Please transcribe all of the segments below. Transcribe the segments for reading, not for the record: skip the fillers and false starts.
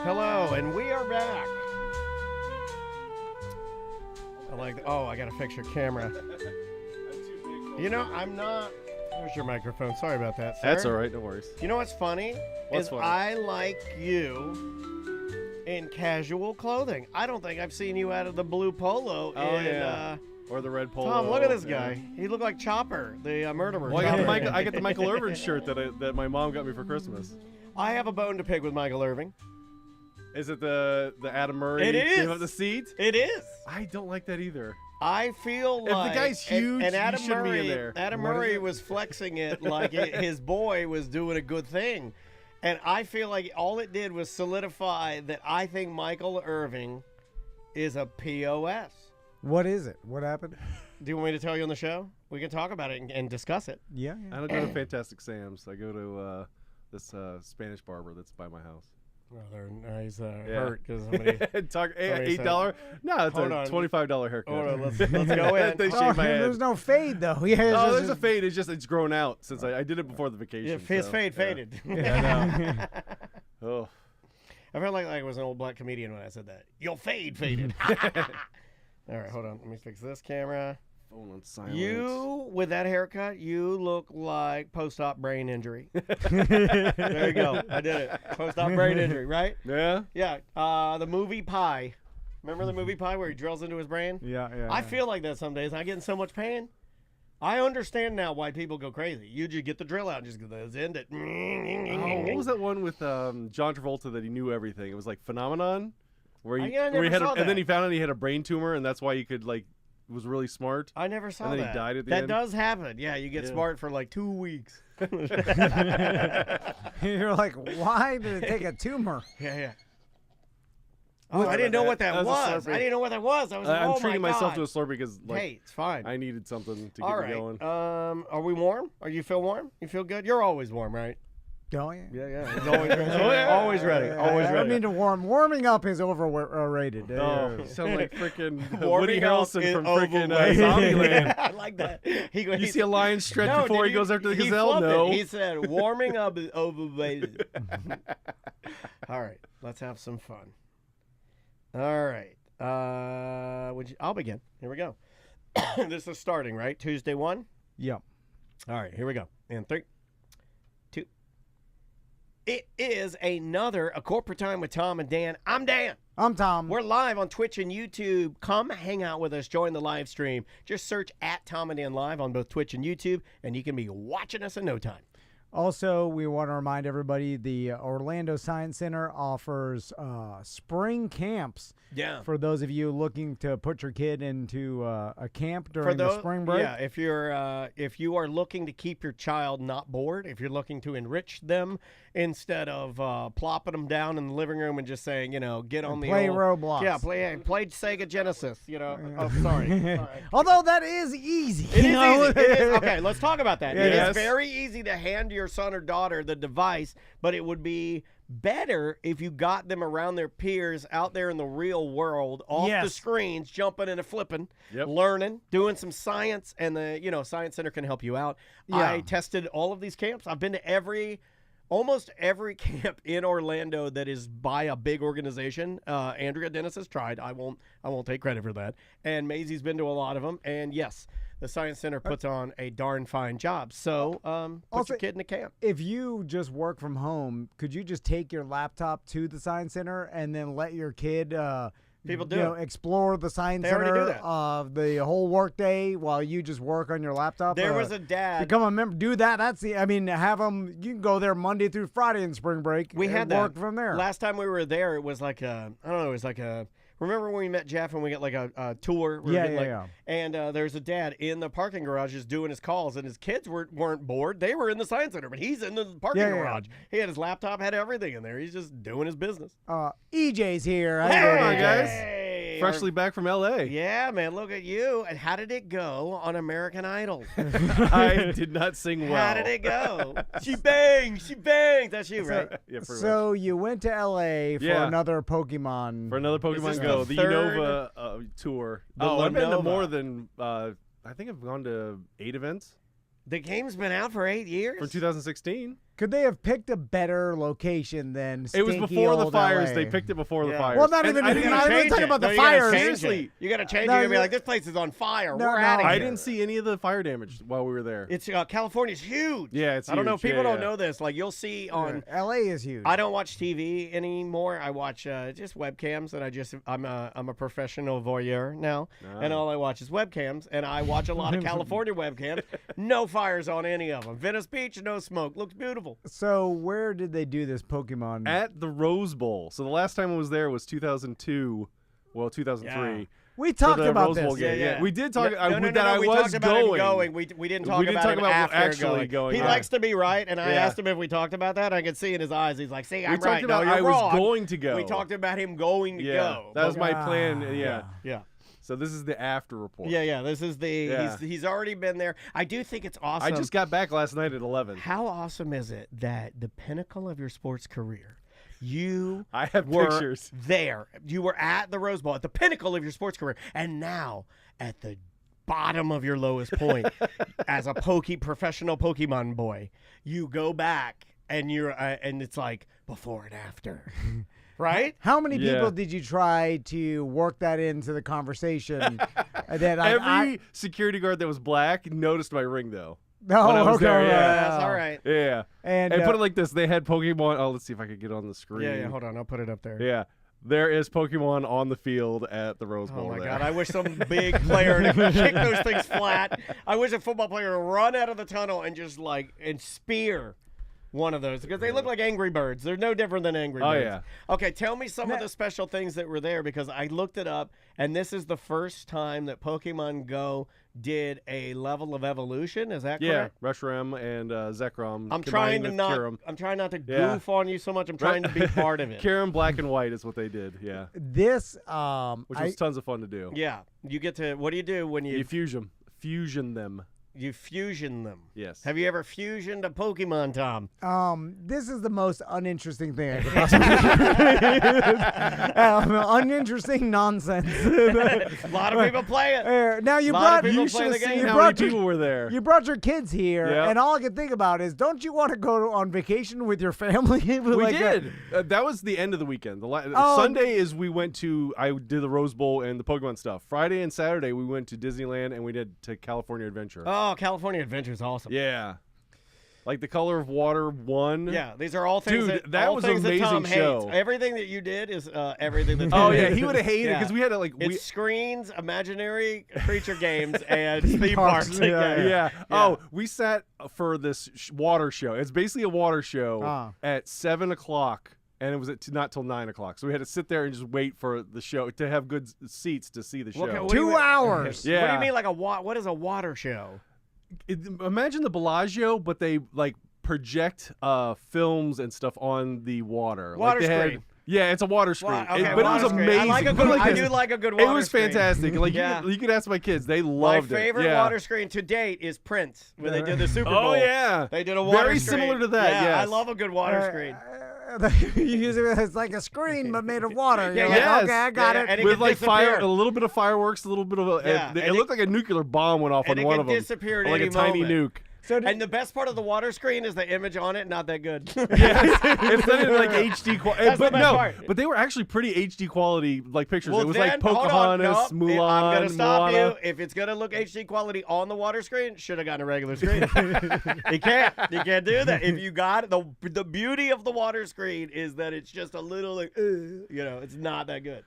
Hello, and we are back. I gotta fix your camera. You know, I'm not. Where's your microphone? Sorry about that, sir. That's all right, no worries. You know what's funny? What's funny? I like you in casual clothing. I don't think I've seen you out of the blue polo. Or the red polo. Tom, look at this guy. He looked like Chopper, the murderer. Well, I got the Michael Irvin shirt that my mom got me for Christmas. I have a bone to pick with Michael Irving. Is it the Adam Murray? It is. Gave up the seat? It is. I don't like that either. I feel like if the guy's huge, and Adam he shouldn't Murray, be in there. Adam Murray was flexing it like his boy was doing a good thing. And I feel like all it did was solidify that I think Michael Irving is a POS. What is it? What happened? Do you want me to tell you on the show? We can talk about it and discuss it. Yeah. I don't go to Fantastic Sam's. I go to this Spanish barber that's by my house. Well, he's hurt because somebody $8? No, it's a $25 haircut. Hold on, let's go in. They shave my head. There's no fade though. Yeah, no, there's a fade. It's grown out since I did it before the vacation. Yeah, his fade faded. Yeah, I know. Oh, I felt like I was an old black comedian when I said that. Your fade faded. All right, hold on. Let me fix this camera. phone on silent. You, with that haircut, you look like post-op brain injury. There you go. I did it. Post-op brain injury, right? Yeah? Yeah. The movie Pi. Remember the movie Pi where he drills into his brain? Yeah. I feel like that some days. I get in so much pain. I understand now why people go crazy. You just get the drill out and just end it. Oh, what was that one with John Travolta that he knew everything? It was like Phenomenon? Where he, I never where he had saw that. And then he found out he had a brain tumor, and that's why he could, like, was really smart. I never saw that. And then he died at the end. end. That does happen. Yeah, you get smart for like 2 weeks. You're like, why did it take a tumor? Yeah. Oh, I didn't know what that was. I didn't know what that was. I'm treating myself to a Slurpee because, like, hey, it's fine. I needed something to All get right. me going. Are we warm? You feel warm? You feel good? You're always warm, right? Don't you? Yeah. He's always ready. Always ready. Always I ready. don't mean to warming up is overrated. Oh, you sound like freaking Warming Woody up Harrelson is from freaking overrated. Zombieland. I like that. You see a lion stretch No, before did he you- goes after the he gazelle? flubbed No. it. He said, warming up is overrated. All right. Let's have some fun. All right. I'll begin. Here we go. This is starting, right? Tuesday 1? Yep. All right. Here we go. In 3, 2. It is another A Corporate Time with Tom and Dan. I'm Dan. I'm Tom. We're live on Twitch and YouTube. Come hang out with us. Join the live stream. Just search at Tom and Dan Live on both Twitch and YouTube, and you can be watching us in no time. Also, we want to remind everybody the Orlando Science Center offers spring camps Yeah. for those of you looking to put your kid into a camp during the spring break. Yeah, if you are looking to keep your child not bored, if you're looking to enrich them instead of plopping them down in the living room and just saying, get on the play old, Roblox. Yeah, play Sega Genesis. Oh, sorry. Although that is easy. It is you know? easy. It is. Okay, let's talk about that. It Yes. is very easy to hand your son or daughter the device, but it would be better if you got them around their peers out there in the real world, off the Yes. screens, jumping and flipping, Yep. learning, doing some science, and the Science Center can help you out. Yeah. I tested all of these camps. I've been to almost every camp in Orlando that is by a big organization. Andrea Dennis has tried. I won't take credit for that. And Maisie's been to a lot of them. And yes, the Science Center puts on a darn fine job. So put Also, your kid in a camp. If you just work from home, could you just take your laptop to the Science Center and then let your kid People do it. explore the Science They already Center do that. the whole workday while you just work on your laptop? There was a dad. Become a member. Do that. Have them. You can go there Monday through Friday in spring break. We had and that. work from there. Last time we were there, it was like remember when we met Jeff and we got like a tour? We were Yeah, getting, yeah. And there's a dad in the parking garage just doing his calls, and his kids weren't bored. They were in the Science Center, but he's in the parking Yeah, yeah. garage. He had his laptop, had everything in there. He's just doing his business. EJ's here. How you doing, Hey, EJ? guys. Hey, Freshly back from L.A. Yeah, man, look at you. And how did it go on American Idol? I did not sing well. How did it go? She bangs. That's you, right? Yeah, pretty much. So you went to LA for Yeah. another Pokemon. For another Is this Pokemon Go, the the third? Unova tour. Oh, I've been to Unova. more than I think I've gone to 8 events The game's been out for 8 years. from 2016. Could they have picked a better location than It was stinky before the old fires. LA? They picked it before the Yeah. fires. Well, not And even. I I'm didn't not change even talking it. about No, the you gotta fires. change Seriously. it. You got to change No, it. You're gonna be you- like, this place is on fire. No, We're no. out of here. I didn't see any of the fire damage while we were there. It's California's huge. Yeah, it's I don't know if huge. people Yeah, don't yeah. know this. Like you'll see on. LA is huge. I don't watch TV anymore. I watch just webcams, and I'm a professional voyeur now, and all I watch is webcams, and I watch a lot of California webcams. No fires on any of them. Venice Beach, no smoke. Looks beautiful. So where did they do this Pokemon? At the Rose Bowl. So the last time I was there was 2002. Well, 2003. Yeah. We For talked the about Rose this. Bowl game. Yeah. We did talk. No, I, no, that no, I we was talked about going. him going. We didn't talk We didn't about talk him about after actually going. He Yeah. likes to be right, and I Yeah. asked him if we talked about that. I could see in his eyes. He's like, "See, I'm We right. talked about no, you're I wrong." was going to go. We talked about him going to Yeah, go. that was my Ah, plan. Yeah. yeah. Yeah. So this is the after report. Yeah. This is the. Yeah. He's already been there. I do think it's awesome. I just got back last night at 11. How awesome is it that the pinnacle of your sports career, you I have were pictures. there. You were at the Rose Bowl, at the pinnacle of your sports career, and now at the bottom of your lowest point as a professional Pokemon boy, you go back and and it's like before and after, right? How many Yeah. people did you try to work that into the conversation? that Every security guard that was black noticed my ring, though. No, when I was okay, there, right, yeah. That's all right. Yeah. And And put it like this: they had Pokemon. Oh, let's see if I could get on the screen. Yeah. Hold on, I'll put it up there. Yeah. There is Pokemon on the field at the Rose Bowl. Oh my there. God! I wish some big player to kick those things flat. I wish a football player would run out of the tunnel and just and spear one of those because they look like Angry Birds. They're no different than Angry Oh, Birds. yeah. Okay, tell me some of the special things that were there because I looked it up, and this is the first time that Pokemon Go did a level of evolution. Is that Yeah, correct? Reshiram and Zekrom. I'm trying to with not. Kyurem. I'm trying not to Yeah. goof on you so much. I'm trying to be part of it. Kyurem Black and White is what they did. Yeah, this, which was tons of fun to do. Yeah, you get to. What do you do when You fusion them. you fusion them. Yes. Have you ever fusioned a Pokemon, Tom? This is the most uninteresting thing I could possibly uninteresting nonsense. A lot of people play it. Now you Lot brought of people You play should the have game. seen You how many brought your- people were there. You brought your kids here, Yep. and all I can think about is, don't you want to go on vacation with your family? We did. That was the end of the weekend. Sunday is we went to. I did the Rose Bowl and the Pokemon stuff. Friday and Saturday we went to Disneyland and we did to California Adventure. Oh, California Adventure is awesome. Yeah, like the Color of Water 1. Yeah, these are all things Dude, that, that all was an things that amazing Tom show. hates. Everything that you did is everything that Tom Oh yeah, hates. he would have hated it Yeah. because we had to It's screens, imaginary creature games, and theme parks. Yeah. Oh, we sat for this water show. It's basically a water show at 7 o'clock. And it was not till 9 o'clock, so we had to sit there and just wait for the show to have good seats to see the show. What 2 hours. Yeah. What do you mean, like what is a water show? Imagine the Bellagio, but they like project films and stuff on the water. Water like they screen. Had, yeah, it's a water screen. Okay, but it was water screen. amazing. I like a Put good. it like I this. do like a good water. It was screen. fantastic. Like Yeah. you could ask my kids; they My loved it. favorite Yeah. water screen to date is Prince when they did the Super Bowl. Oh yeah, They did a water very screen. similar to that. Yeah, yes. I love a good water screen. You use it as like a screen, but made of water. Yeah, You're like, yes. okay, I got Yeah, it. and it With could like fire, disappear. a little bit of fireworks, a little bit of a. Yeah, It and looked like a nuclear bomb went off and on it one could of them. disappear at like any a tiny moment. nuke. So And the best part of the water screen is the image on it, not that good. Yes, it's not in like HD quality. That's the But best no, part. but they were actually pretty HD quality like pictures. Well, it was then, like hold on, Pocahontas, no, Mulan, I'm going to stop Moana. you. If it's going to look HD quality on the water screen, should have gotten a regular screen. You can't. You can't do that. If you got it, the beauty of the water screen is that it's just a little like, it's not that good.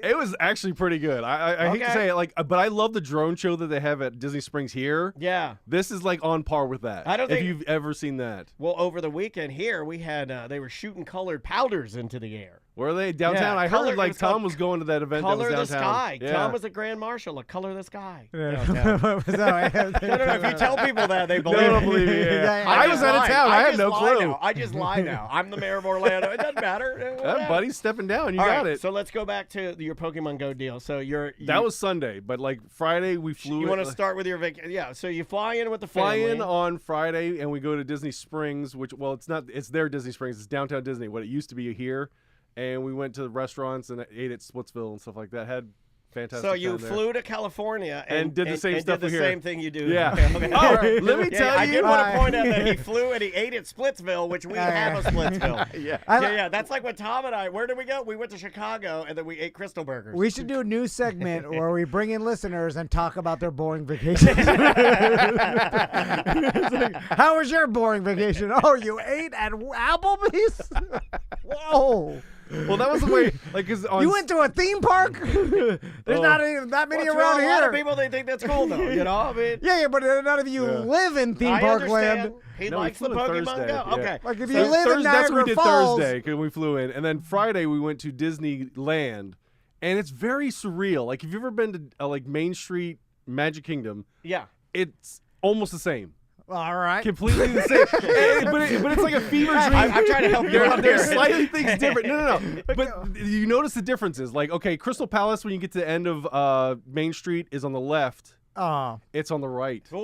It was actually pretty good. I hate to Okay. say it, but I love the drone show that they have at Disney Springs here. Yeah. This is like on par with that. I don't if think- you've ever seen that. Well, over the weekend here, we had they were shooting colored powders into the air. Where are they downtown? Yeah, I color- heard it like was called Tom was going to that event Color that the was downtown. sky. Yeah. Tom was a grand marshal. Color the sky. No, Downtown. If you tell people that, they believe don't it. believe me. Yeah. Yeah, I just was out of lie. town. I had just no lie clue. now. I just lie now. I'm the mayor of Orlando. It doesn't matter. That buddy's stepping down. You All got right, it. So let's go back to your Pokemon Go deal. So That was Sunday, but like Friday we flew. You want to start with your vacation? Yeah. So you fly in with the Fly family. in on Friday and we go to Disney Springs, which it's not. It's their Disney Springs. It's downtown Disney. What it used to be here, and we went to the restaurants and ate at Splitsville and stuff like that. Had fantastic. So you time there. flew to California And did the same stuff did the here. same thing you do. Yeah. Okay. Oh, All right. let me tell I you. did want to point out that he flew and he ate at Splitsville, which we have a Splitsville. Yeah. Yeah. That's like when Tom and I. Where did we go? We went to Chicago and then we ate Crystal Burgers. We should do a new segment where we bring in listeners and talk about their boring vacations. It's like, how was your boring vacation? Oh, you ate at Applebee's? Whoa. Well, that was the way. Like, cause on You went to a theme park? There's not even that many Well, to around a lot here. of people, they think that's cool, though. You know, I mean, Yeah, but none of you live in theme I park understand. land. He No, we likes the flew in Pokemon Thursday, Go. yeah. Okay. Like if So you live in that's what we Niagara did Falls. Thursday because we flew in, and then Friday we went to Disneyland, and it's very surreal. Like, if you've ever been to like Main Street Magic Kingdom, Yeah. it's almost the same. All right. Completely the same. but it's like a fever dream. I'm trying to help you out There's here. slightly things different. No. But you notice the differences. Like, okay, Crystal Palace, when you get to the end of Main Street, is on the left. It's on the right. Whoa!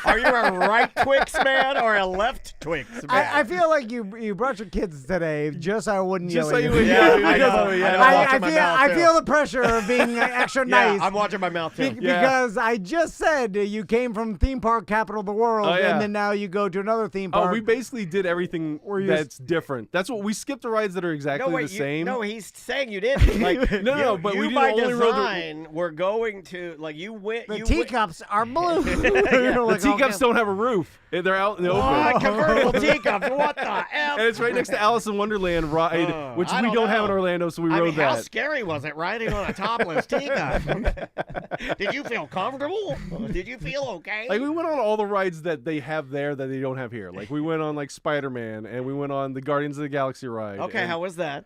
Are you a right Twix man or a left Twix man? I feel like you brought your kids today just so I wouldn't Just yell so at you you. would Yeah, yell. I know. Oh, I yeah. know. I watching my mouth, I too. feel the pressure of being extra Yeah, nice. I'm watching my mouth too. Yeah. Because I just said you came from theme park capital of the world, Oh, yeah. and then now you go to another theme park. Oh, we basically did everything you that's different. That's what we skipped the rides that are exactly No, wait, the same. no, he's saying you didn't. Like, No, but you we didn't by only rode the- design were going to like you went. the you teacups are blue. The teacups don't have a roof. They're out in the open. What? Convertible teacups. What the F? And it's right next to Alice in Wonderland ride, which I we don't don't have in know. Orlando, so we I rode mean, how that. scary was it riding on a topless teacup? Did you feel comfortable? Did you feel okay? Like, we went on all the rides that they have there that they don't have here. Like, we went on like Spider-Man, and we went on the Guardians of the Galaxy ride. Okay, and how was that?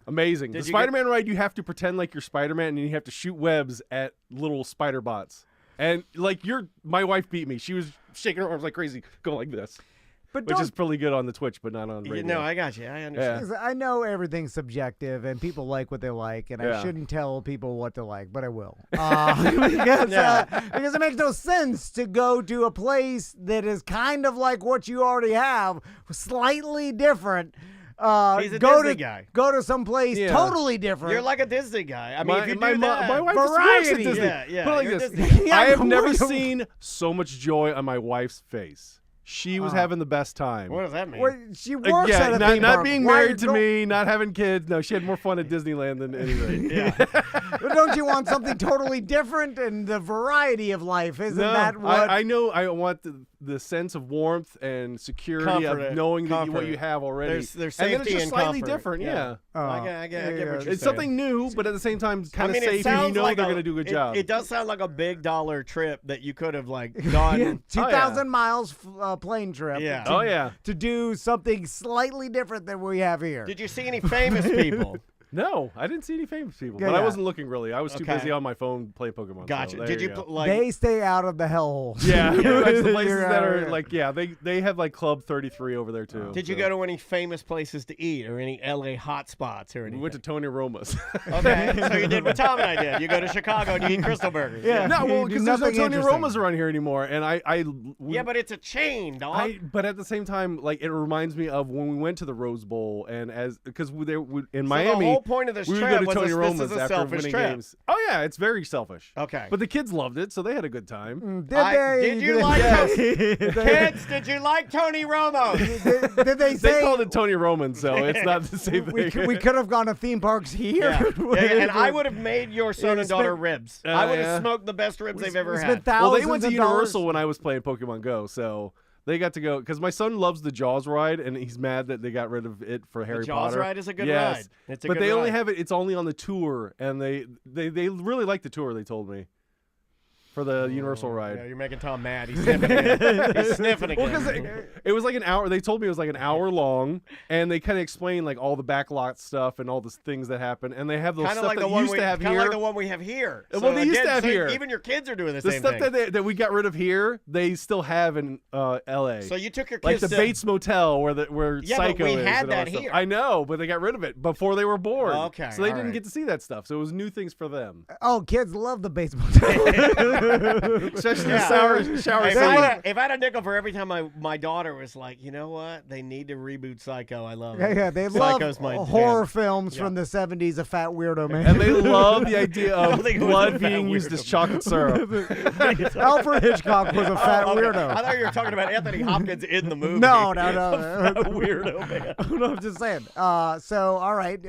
amazing. Did The you get- Spider-Man ride, you have to pretend like you're Spider-Man, and you have to shoot webs at little spider bots. And like my wife beat me. She was shaking her arms like crazy, going like this. which is pretty good on the Twitch, but not on radio. No, I got you. I understand. I know everything's subjective, and people like what they like, and I shouldn't tell people what to like, but I will. Because it makes no sense to go to a place that is kind of like what you already have, slightly different. He's a Disney guy. Go to some place totally different. You're like a Disney guy. I mean, if you do that, my wife variety. works at Disney. Yeah, Put it like this. Disney. I have never seen so much joy on my wife's face. She was having the best time. What does that mean? Well, she works at a theme not park. being married to me, not having kids. No, she had more fun at Disneyland than anything. But don't you want something totally different and the variety of life? Isn't that what? I know. I want the sense of warmth and security of knowing that what you have already. There's and safety then it's just and slightly comfort. different. Yeah. I get what you're saying. It's something new, but at the same time, kind of it safe, and sounds you know like they're going to do a good job. It does sound like a big dollar trip that you could have gone 2,000 miles plane trip. Yeah. To do something slightly different than we have here. Did you see any famous people? No, I didn't see any famous people, but Yeah. I wasn't looking really. I was too busy on my phone playing Pokemon. Gotcha. So Did you They stay out of the hellhole. Yeah, that's the places that Yeah. are like, they have like Club 33 over there too. Did you go to any famous places to eat or any LA hot spots or anything? We went to Tony Roma's. Okay, so you did what Tom and I did. You go to Chicago and you eat Crystal Burgers. Yeah. No, well, because there's no Nothing Tony interesting. Roma's around here anymore, and Yeah, but it's a chain, dog. But at the same time, like it reminds me of when we went to the Rose Bowl, and because in Miami, the whole point of this we would trip go to was Tony this Roma's is a after selfish winning trip. games. Oh yeah, it's very selfish. Okay. But the kids loved it, so they had a good time. Did you like kids? Did you like Tony Romo? Did they say They called it Tony Roman, so it's not the same thing. we could have gone to theme parks here? And I would have made your son and daughter ribs. I would have yeah. smoked the best ribs they've ever spent had. Well, they went thousands to of Universal dollars. when I was playing Pokemon Go, so they got to go because my son loves the Jaws ride, and he's mad that they got rid of it for Harry Jaws Potter. ride is a good yes. ride. It's a but good they only ride. have it. It's only on the tour, and they really like the tour. They told me for the Universal ride. Yeah, you're making Tom mad. He's sniffing again. He's sniffing again. Well, because it was like an hour. They told me it was like an hour long, and they kind of explained like all the backlot stuff and all the things that happen. And they have those Kind of stuff like that the one used to have kind of here. like the one we have here. Well, they used to have so here. Even your kids are doing the The same stuff thing. that we got rid of here, they still have in L.A. So you took your like kids the to Bates Motel where Yeah, Psycho but we is had and all that stuff. here. I know, but they got rid of it before they were born. Okay, so they all didn't right. get to see that stuff. So it was new things for them. Oh, kids love the baseball. Especially Yeah. the shower If scene. I had a nickel for every time my daughter was like, you know what? They need to reboot Psycho. I love it. Yeah, they love Psycho's my horror jam. films from the 70s. A fat weirdo man. And they love the idea I of don't think it was blood a fat being used weirdo. as chocolate syrup. Alfred Hitchcock was a fat Oh, okay. weirdo. I thought you were talking about Anthony Hopkins in the movie. No. Weirdo man. No, I'm just saying. So, all right.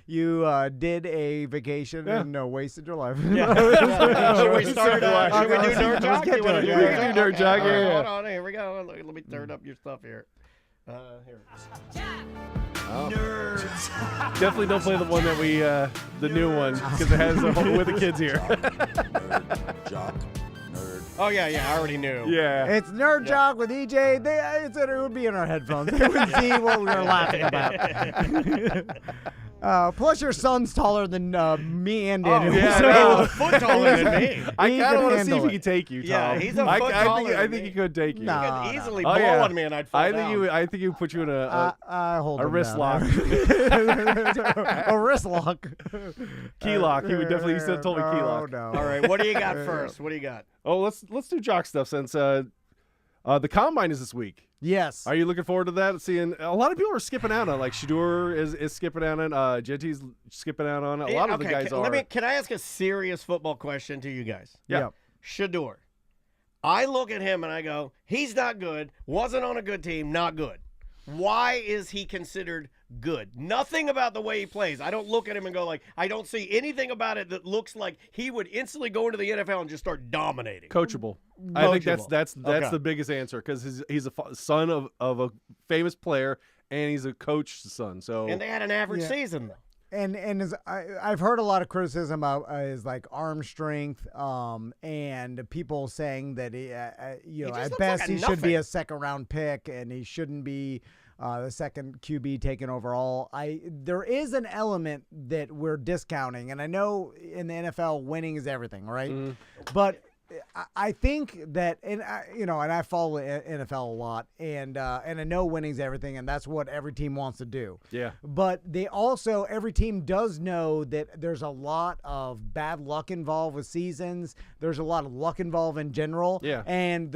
You did a vacation and wasted your life. Should we start? Should we do nerd jock? get You to wanna it. do Yeah, nerd yeah. jock? Do nerd jock, All right, yeah. Hold on, here we go. Let me turn up your stuff here. Here. Definitely don't play the one that we, the new one, because it has with the kids here. Oh yeah, I already knew. Yeah. It's Nerd Jock with EJ. It would be in our headphones. They would see what we were laughing about. Plus, your son's taller than me and Daniel. yeah, He's no. a foot taller than me. I He kind can of want to see handle if he it. can take you, Tom. Yeah, he's a foot taller I than think me. he could take you. Nah. You could easily Oh, ball yeah. on me and I'd fall down. I think he would put you in a hold a him wrist down. lock. A wrist lock. Key lock. He would definitely. He said told me key lock. No. All right, what do you got first? What do you got? Oh, let's do jock stuff since the combine is this week. Yes. Are you looking forward to that? Seeing a lot of people are skipping out on, like Shador is skipping out on, Genty's skipping out on it. A lot of the guys are. Can I ask a serious football question to you guys? Yeah. Yep. Shador. I look at him and I go, he's not good, wasn't on a good team, not good. Why is he considered good? Nothing about the way he plays. I don't look at him and go like, I don't see anything about it that looks like he would instantly go into the NFL and just start dominating. Coachable. I think that's Okay. the biggest answer because he's a son of a famous player and he's a coach's son. So And they had an average season though. And I've heard a lot of criticism of his like arm strength, and people saying that he, just at looks best like he a should be nothing. a second round pick, and he shouldn't be the second QB taken overall. There is an element that we're discounting, and I know in the NFL winning is everything, right? But I think that, and I follow NFL a lot, and I know winning's everything, and that's what every team wants to do. Yeah. But every team does know that there's a lot of bad luck involved with seasons. There's a lot of luck involved in general. Yeah. And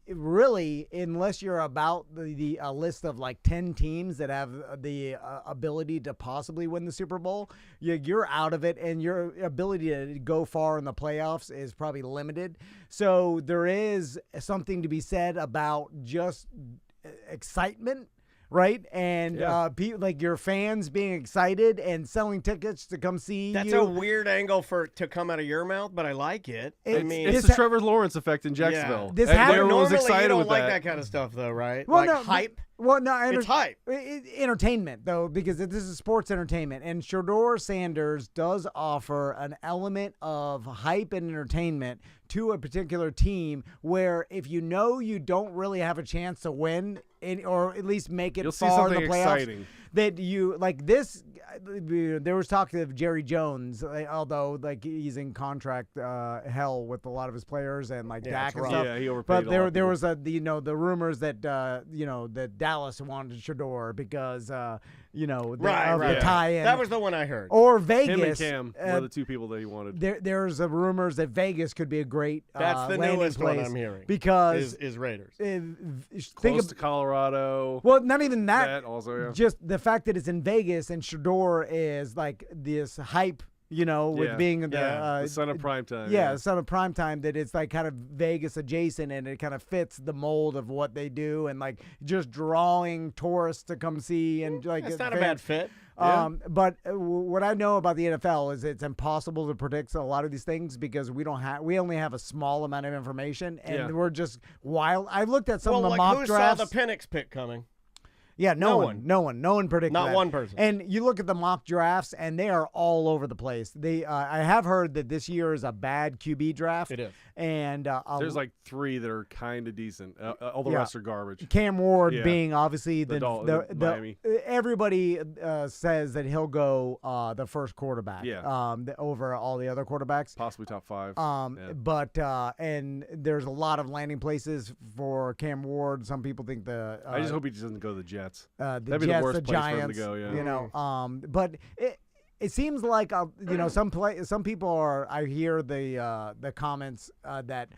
really, unless you're about the list of like 10 teams that have the ability to possibly win the Super Bowl, you're out of it, and your ability to go far in the playoffs is probably limited. So there is something to be said about just excitement, right? And like your fans being excited and selling tickets to come see That's you. a weird angle to come out of your mouth, but I like it. It's the Trevor Lawrence effect in Jacksonville. This Everyone was excited you don't with like that kind of stuff, though, right? Well, like no, hype. Well, no, it's hype. Entertainment, though, because this is sports entertainment. And Shedeur Sanders does offer an element of hype and entertainment to a particular team where if you know you don't really have a chance to win or at least make it You'll see far in something the playoffs, exciting. that you like this. There was talk of Jerry Jones, although like he's in contract hell with a lot of his players and like Dak and stuff. Yeah, he overpaid. But a lot of there people. was the rumors that that Dallas wanted Shedeur because of the tie-in. That was the one I heard. Or Vegas. Him and Cam were the two people that he wanted. There's rumors that Vegas could be a great That's the landing newest place one I'm hearing. because is Raiders. Close to Colorado. Well, not even that. That also, yeah. Just the fact that it's in Vegas and Shedeur is like this hype, with being the son of primetime. Yeah, the son of primetime, that it's like kind of Vegas adjacent and it kind of fits the mold of what they do and like just drawing tourists to come see and like It's not a bad fit. But what I know about the NFL is it's impossible to predict a lot of these things because we only have a small amount of information and we're just wild. I looked at some of the mock who drafts. saw the Penix pick coming? Yeah, no one predicted Not that. one person. And you look at the mock drafts, and they are all over the place. I have heard that this year is a bad QB draft. It is. And there's like 3 that are kind of decent. All the rest are garbage. Cam Ward being obviously the Miami. Everybody says that he'll go the first quarterback. Yeah. Over all the other quarterbacks. Possibly top 5. But and there's a lot of landing places for Cam Ward. Some people think I just hope he doesn't go to the Jets. That'd be Jets, the worst the place Giants, for him to go. Yeah. But it seems like some people are. I hear the comments that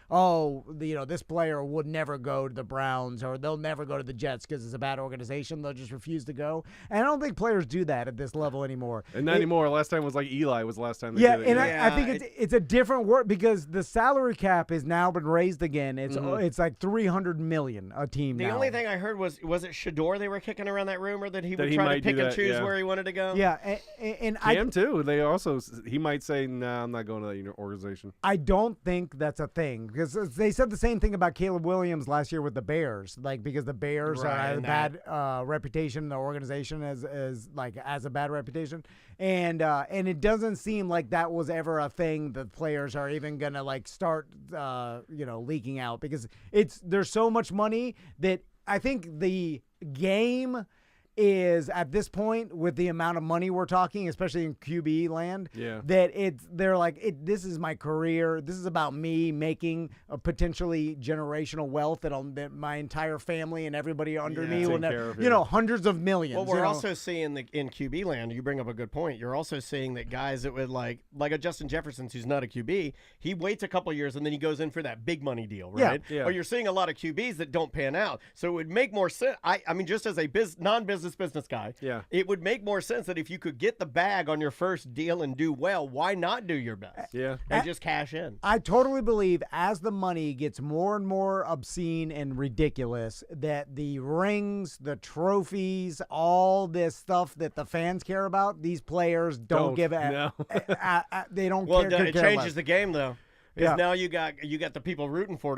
this player would never go to the Browns or they'll never go to the Jets because it's a bad organization. They'll just refuse to go. And I don't think players do that at this level anymore. And not anymore. Last time was like Eli was the last time. They did it. And I think it's a different word because the salary cap has now been raised again. It's like $300 million a team. The now. only thing I heard was it Shedeur they were kicking around that rumor that he would try to pick and choose where he wanted to go. Yeah, and Cam too. He might say, "Nah, I'm not going to that organization." I don't think that's a thing because they said the same thing about Caleb Williams last year with the Bears, like because the Bears have a bad reputation, the organization as a bad reputation, and it doesn't seem like that was ever a thing that players are even gonna like start leaking out because there's so much money that I think the game is at this point with the amount of money we're talking, especially in QB land, that they're like, this is my career. This is about me making a potentially generational wealth that my entire family and everybody under me will never, hundreds of millions. Well, we're also seeing in QB land, you bring up a good point. You're also seeing that guys that would like a Justin Jefferson, who's not a QB, he waits a couple years and then he goes in for that big money deal, right? Yeah. Or you're seeing a lot of QBs that don't pan out. So it would make more sense. I mean, just as a non-business guy, it would make more sense that if you could get the bag on your first deal and do well, why not do your best? Yeah. And just cash in. I totally believe as the money gets more and more obscene and ridiculous, that the rings, the trophies, all this stuff that the fans care about, these players don't give a they don't care. Well, it changes the the game, though. Because now you got the people rooting for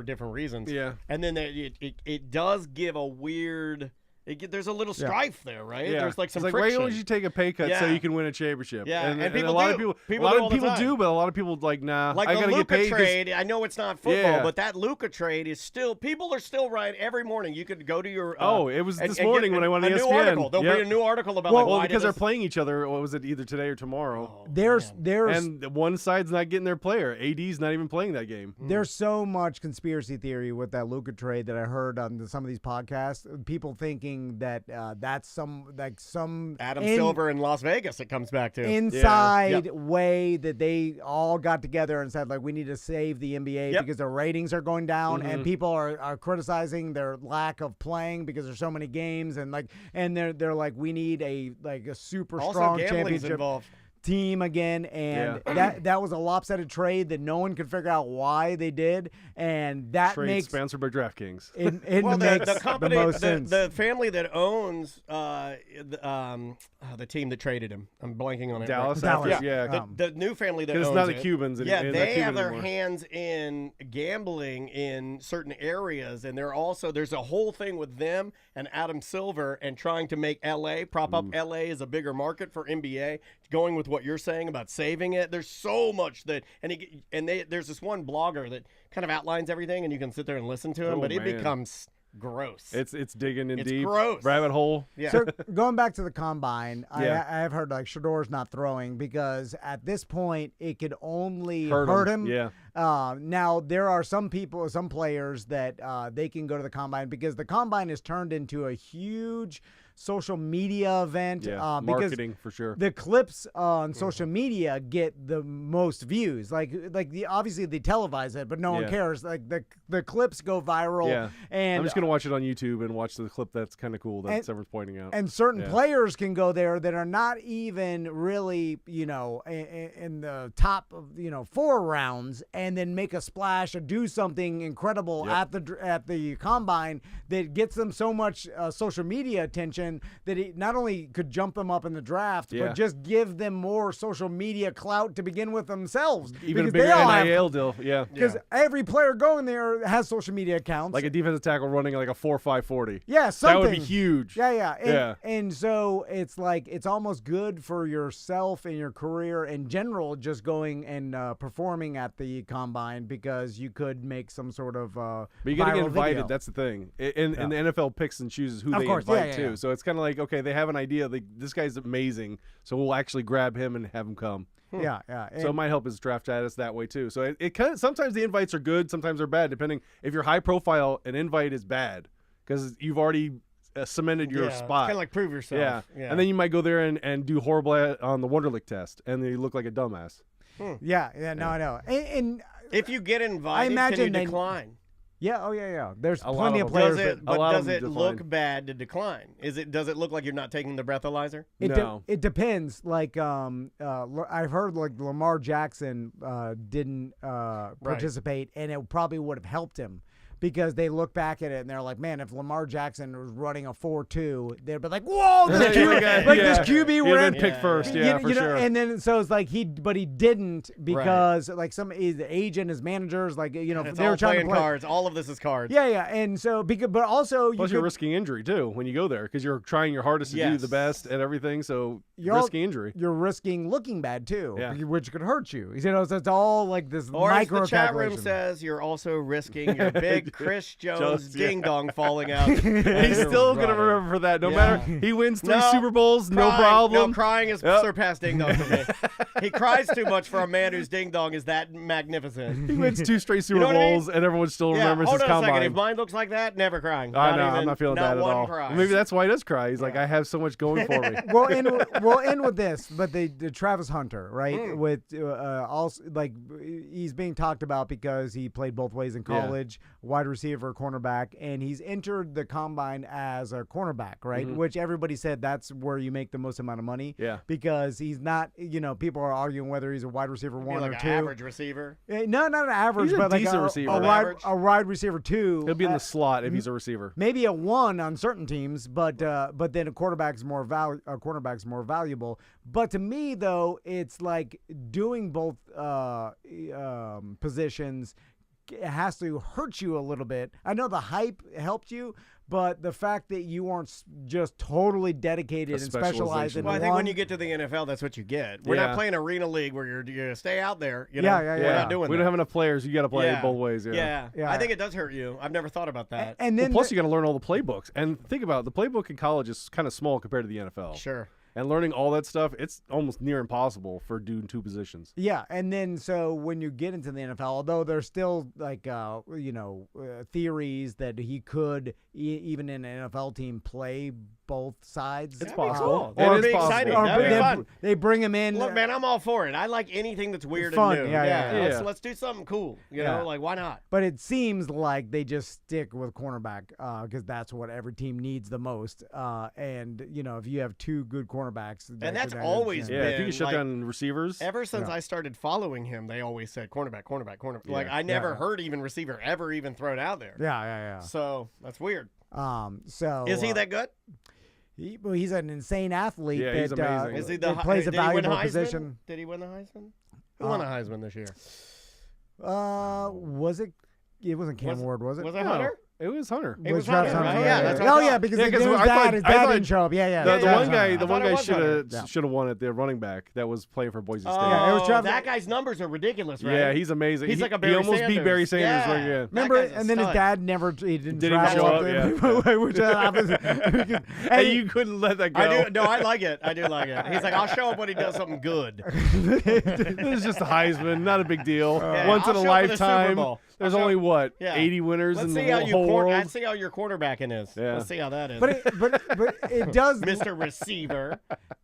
different reasons. Yeah. And then it does give a weird there's a little strife there, right? Yeah. There's like some it's friction. why don't you take a pay cut so you can win a championship? Yeah, and people a lot do. of people, do, but a lot of people like, nah. Like I the gotta Luka get paid trade, I know it's not football, Yeah. but that Luka trade is still. People are still right every morning. You could go to your. It was this morning when I went on a ESPN. new article. There'll be a new article about well, why because they're this... playing each other. What was it? Either today or tomorrow. Oh, there's and one side's not getting their player. AD's not even playing that game. There's so much conspiracy theory with that Luka trade that I heard on some of these podcasts. People thinking that that's some Adam Silver in Las Vegas. It comes back to inside way that they all got together and said, like, we need to save the NBA because their ratings are going down and people are criticizing their lack of playing because there's so many games and they're like, we need a super strong championship involved. Team again, and that was a lopsided trade that no one could figure out why they did, and that trade makes sponsored by DraftKings. It well, makes the company, the most sense. The family that owns the team that traded him, I'm blanking on it. Dallas. Yeah. The new family that owns it's not the it, Cubans. they have their hands in gambling in certain areas, and there's a whole thing with them and Adam Silver and trying to make prop up LA as a bigger market for NBA. Going with what you're saying about saving it, there's so much there's this one blogger that kind of outlines everything, and you can sit there and listen to him, but it becomes gross. It's digging in it's deep. Gross. Rabbit hole. Yeah. So going back to the combine, I have heard like Shador's not throwing because at this point it could only hurt him. Yeah. Now there are some players that they can go to the combine because the combine is turned into a huge social media event. Yeah, marketing for sure. The clips on social media get the most views. Obviously they televise it, but no one cares. Like the clips go viral. Yeah. And I'm just gonna watch it on YouTube and watch the clip that's kind of cool that Sever's pointing out. And certain players can go there that are not even really, in the top of 4 rounds, and then make a splash or do something incredible at the combine that gets them so much social media attention that it not only could jump them up in the draft, but just give them more social media clout to begin with themselves. Even a bigger NIL deal, because every player going there has social media accounts. Like a defensive tackle running like a 4.540. Yeah, something. That would be huge. And so it's like it's almost good for yourself and your career in general, just going and performing at the combine because you could make some sort of but you got to get invited. Video. That's the thing. And the NFL picks and chooses who they invite too. So it's kind of like, okay, they have an idea. This guy's amazing, so we'll actually grab him and have him come. Yeah. So it might help his draft status that way too. So it kind of, sometimes the invites are good, sometimes they're bad, depending. If you're high profile, an invite is bad because you've already cemented your spot. Kind of like prove yourself. Yeah. And then you might go there and do horrible on the Wonderlic test, and then you look like a dumbass. Yeah. No, I know. And if you get invited, can you decline? Yeah. There's plenty of players. Does it look bad to decline? Does it look like you're not taking the breathalyzer? No. It depends. Like I've heard like Lamar Jackson didn't participate, and it probably would have helped him. Because they look back at it and they're like, man, if Lamar Jackson was running a 4.2, they'd be like, whoa, this QB ran picked first, for sure. And then so it's like he didn't because like some the agent, his managers, like they were trying to play cards. All of this is cards. Yeah, and so but also you're risking injury too when you go there because you're trying your hardest to do the best at everything. So you're risking injury. You're risking looking bad too, which could hurt you. So it's all like this or micro as the chat room says, you're also risking your big Chris Jones ding dong falling out. He's still gonna remember that no matter. He wins 3 Super Bowls, no problem. No, crying is surpassed ding dong for me. He cries too much for a man whose ding dong is that magnificent. He wins 2 straight Super Bowls, and everyone still remembers his combine. Hold on a second. If mine looks like that, never crying. I'm not feeling that at all. Cry. Maybe that's why he does cry. He's like, I have so much going for me. We'll end with this, but the Travis Hunter, right? With also like he's being talked about because he played both ways in college, wide receiver, cornerback, and he's entered the combine as a cornerback, right? Which everybody said that's where you make the most amount of money. Yeah. Because he's not, people are arguing whether he's a wide receiver 1 or 2. An average receiver. No, not an average, he's but a like decent receiver. a wide receiver 2. He'll be in the slot if he's a receiver. Maybe a 1 on certain teams, but then a cornerback's more valuable. But to me though, it's like doing both positions has to hurt you a little bit. I know the hype helped you, but the fact that you aren't just totally dedicated and specialized in well, I one. think when you get to the NFL, that's what you get. We're not playing arena league where you're going to stay out there. You know? We're not doing that. We don't have enough players. You got to play it both ways. Yeah. I think it does hurt you. I've never thought about that. And then plus, you got to learn all the playbooks. And think about it, the playbook in college is kind of small compared to the NFL. Sure. And learning all that stuff, it's almost near impossible for doing two positions. Yeah, and then so when you get into the NFL, although there's still like theories that he could even in an NFL team play both sides. It's possible. Or That'd be exciting. That'd be fun. They bring him in. Look, man, I'm all for it. I like anything that's weird fun. and new. Yeah. Let's do something cool. You know, like why not? But it seems like they just stick with cornerback because that's what every team needs the most. And you know, if you have two good cornerbacks, and that's always been. If you can shut down receivers. Ever since I stared following him, they always said cornerback. Like I never heard even receiver ever even thrown out there. Yeah. So that's weird. So is he that good? He's an insane athlete. Yeah, he's amazing. Is he plays a valuable position? Did he win the Heisman? Who won the Heisman this year? Was it? It wasn't Cam Ward, was it? Was it Hunter? It was Hunter. It was Hunter, right? Yeah, that's what I thought. Because his dad didn't show up. The one guy should have won it. The running back that was playing for Boise State. Yeah, it was Travis. That guy's numbers are ridiculous, right? Yeah, he's amazing. He's like a Barry He almost Sanders. beat Barry Sanders. Yeah. Right, yeah. Remember, and then his dad didn't show up. Yeah. Which and you couldn't let that go. I do. No, I like it. He's like, I'll show up when he does something good. This is just a Heisman, not a big deal. Once in a I'll show up for the Super lifetime. Bowl. There's only 80 winners in the whole world. Let's see how your quarterbacking is. Yeah. Let's see how that is. But it does, Mr. Receiver.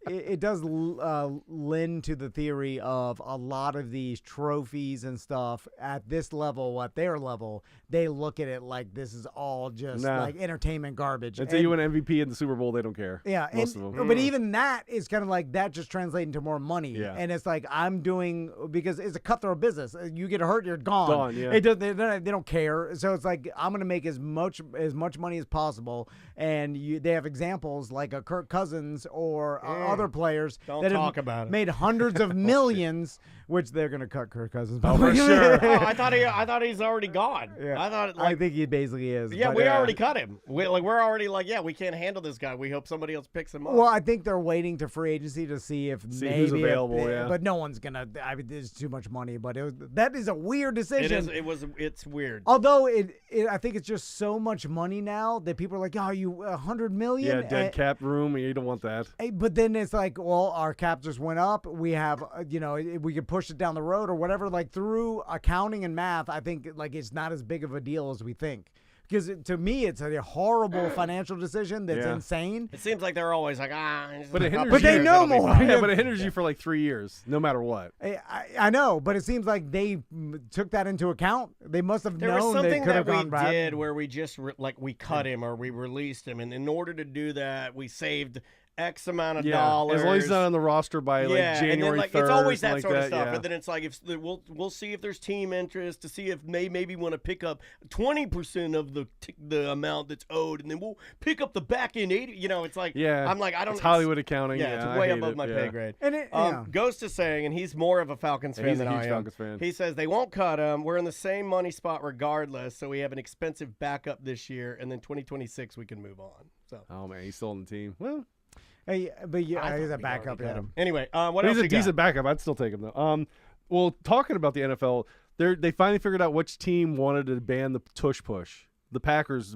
It does lend to the theory of a lot of these trophies and stuff at this level, at their level, they look at it like this is all just like entertainment garbage. Until you win MVP in the Super Bowl, they don't care. Yeah, most of them. But even that is kind of like that just translates into more money. Yeah. And it's like I'm doing because it's a cutthroat business. You get hurt, you're gone. Yeah. It does. They don't care. So it's like I'm gonna make as much money as possible. And they have examples like a Kirk Cousins or other players that have made hundreds of millions, which they're gonna cut Kirk Cousins. For sure. I thought he's already gone. Yeah. I think he basically is. Yeah, we already cut him. We're already like, we can't handle this guy. We hope somebody else picks him up. Well, I think they're waiting to free agency to see maybe who's available. But no one's gonna. I mean, there's too much money. But that is a weird decision. It's weird. Although I think it's just so much money now that people are like, "Oh, you $100 million?" Yeah, dead cap room. You don't want that. But then it's like, well, our cap just went up. We have, we could push it down the road or whatever. Like through accounting and math, I think like it's not as big of a deal as we think. Because to me, it's a horrible financial decision that's insane. It seems like they're always like, But it hinders but they know more. Yeah, but it hinders you for like 3 years, no matter what. I know, but it seems like they took that into account. They must have known was something they could have that gone we bad. did where we just we cut him or we released him, and in order to do that, we saved X amount of dollars. As long as he's not on the roster by January 3rd. It's always that sort of stuff. Yeah. And then it's like we'll see if there's team interest to see if they maybe want to pick up 20% of the amount that's owed, and then we'll pick up the back end 80. It's like I'm like I don't. It's Hollywood accounting. Yeah, it's way above my pay grade. And Ghost is saying, and he's more of a Falcons fan than I am. Falcons fan. He says they won't cut him. We're in the same money spot regardless, so we have an expensive backup this year, and then 2026 we can move on. So. Oh man, he's still on the team. Well. Hey, but he's a backup. Anyway, what else? He's a decent backup. I'd still take him though. Well, talking about the NFL, they finally figured out which team wanted to ban the tush push. The Packers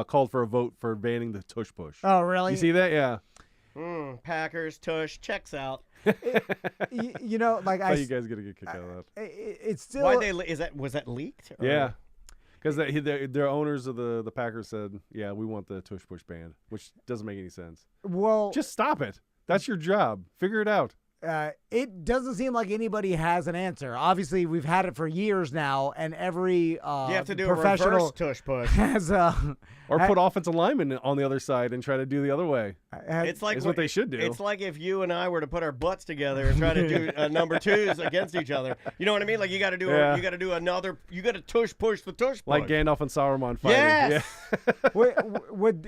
called for a vote for banning the tush push. Oh, really? You see that? Yeah. Packers tush checks out. Like you guys gonna get kicked out of that. It's still. Was that leaked? Or? Yeah. Because their owners of the Packers said, yeah, we want the tush push banned, which doesn't make any sense. Well, just stop it. That's your job. Figure it out. It doesn't seem like anybody has an answer. Obviously, we've had it for years now, and every you have to do professional a reverse tush push has put offensive linemen on the other side and try to do the other way. It's like what they should do. It's like if you and I were to put our butts together and try to do number twos against each other. You know what I mean? Like you got to do you got to tush push the tush push. Like Gandalf and Saruman fighting. Yes. Yeah.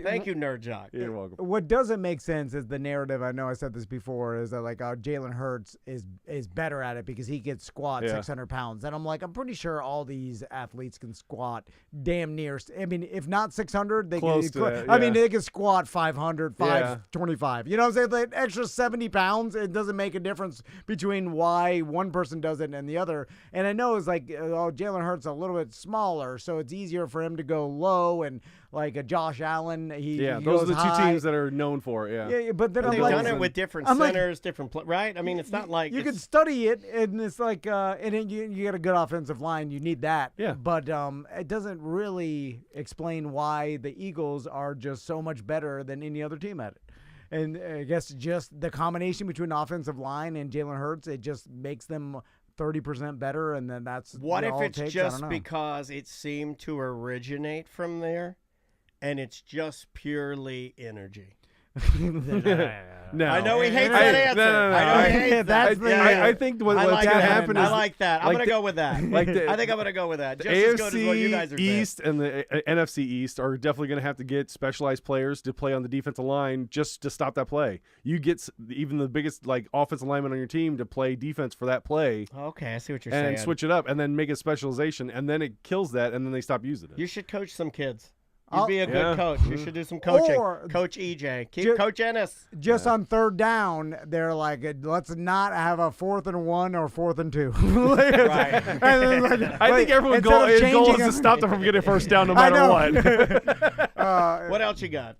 Thank you, Nerd Jock. You're welcome. What doesn't make sense is the narrative. I know I said this before. Is that like Jalen Jalen Hurts is better at it because he could squat 600 pounds. And I'm like, I'm pretty sure all these athletes can squat damn near. I mean, if not 600, they Close can. to that, I mean, they can squat 500, 525. Yeah. You know what I'm saying? That extra 70 pounds, it doesn't make a difference between why one person does it and the other. And I know it's like, Jalen Hurts a little bit smaller, so it's easier for him to go low, and like a Josh Allen, he those are the high. two teams that are known for it. Yeah, but then they've I'm like, done it with different centers, different right? I mean, it's not like you can study it, and it's like, and then you get a good offensive line. You need that. Yeah. But it doesn't really explain why the Eagles are just so much better than any other team at it. And I guess just the combination between offensive line and Jalen Hurts, it just makes them 30% better, and then that's what if all it's it takes? just because it seemed to originate from there, and it's just purely energy. No, I know he hates that answer. No. I know he hates that. I think what's going to happen is I like that. I'm going to go with that. I think I'm going to go with that. Just as good as what you guys are saying. East and the NFC East are definitely going to have to get specialized players to play on the defensive line just to stop that play. You get even the biggest offensive lineman on your team to play defense for that play. Okay, I see what you're saying. And switch it up, and then make a specialization, and then it kills that, and then they stop using it. You should coach some kids. You'd be a good coach. You should do some coaching. Coach EJ. Keep Coach Ennis. Just on third down, they're like, let's not have a 4th and 1 or 4th and 2. Right. I think everyone's goal is to stop them from getting first down no matter what. What else you got?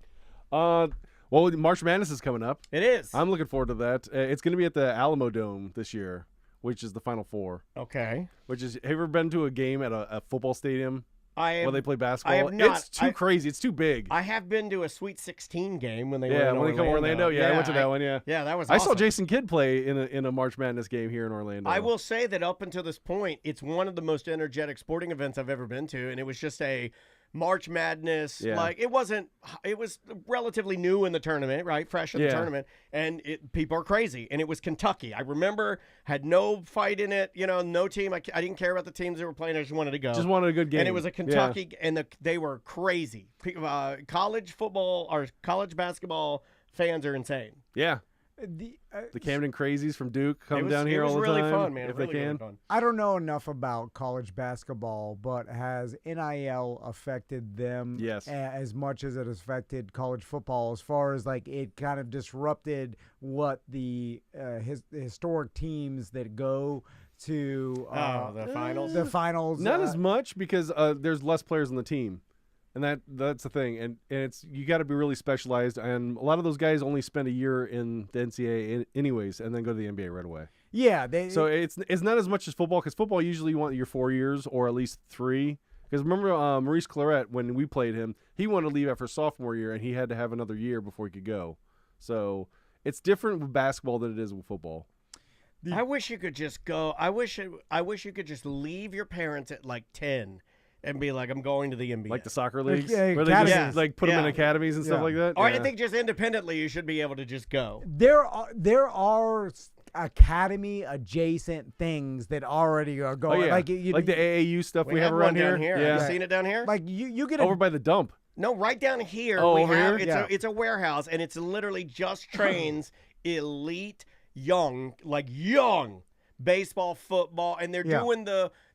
Well, March Madness is coming up. It is. I'm looking forward to that. It's going to be at the Alamo Dome this year, which is the Final Four. Okay. Have you ever been to a game at a football stadium? Where they play basketball? I have not. It's too crazy. It's too big. I have been to a Sweet 16 game when they when they come to Orlando. Yeah, I went to that one. Yeah, that was. I awesome. saw Jason Kidd play in a March Madness game here in Orlando. I will say that up until this point, it's one of the most energetic sporting events I've ever been to, and it was just a March Madness. Yeah. It was relatively new in the tournament, right? Fresh in the tournament, and people are crazy. And it was Kentucky. I remember had no fight in it, no team. I didn't care about the teams that were playing. I just wanted to go. Just wanted a good game. And it was a Kentucky, and they were crazy. College football or college basketball fans are insane. Yeah. The Camden Crazies from Duke come down here all the time. It was really fun, man. If really, they can. really fun. I don't know enough about college basketball, but has NIL affected them as much as it has affected college football, as far as it kind of disrupted what the historic teams that go to the finals? The finals. Not as much because there's less players on the team. And that's the thing, and it's you got to be really specialized, and a lot of those guys only spend a year in the NCAA anyways, and then go to the NBA right away. Yeah, so it's not as much as football, because football usually you want your 4 years or at least 3. Because remember Maurice Claret, when we played him, he wanted to leave after sophomore year, and he had to have another year before he could go. So it's different with basketball than it is with football. I wish you could just go. I wish you could just leave your parents at 10. And be like, I'm going to the NBA. Like the soccer leagues? Where they just put them in academies and stuff like that? Or I think just independently you should be able to just go. There are academy adjacent things that already are going. Oh, yeah. Like the AAU stuff we have around here. Yeah. Have you seen it down here? Like you get over by the dump. No, right down here. Oh, over here? It's a warehouse, and it's literally just trains elite young baseball, football, and they're doing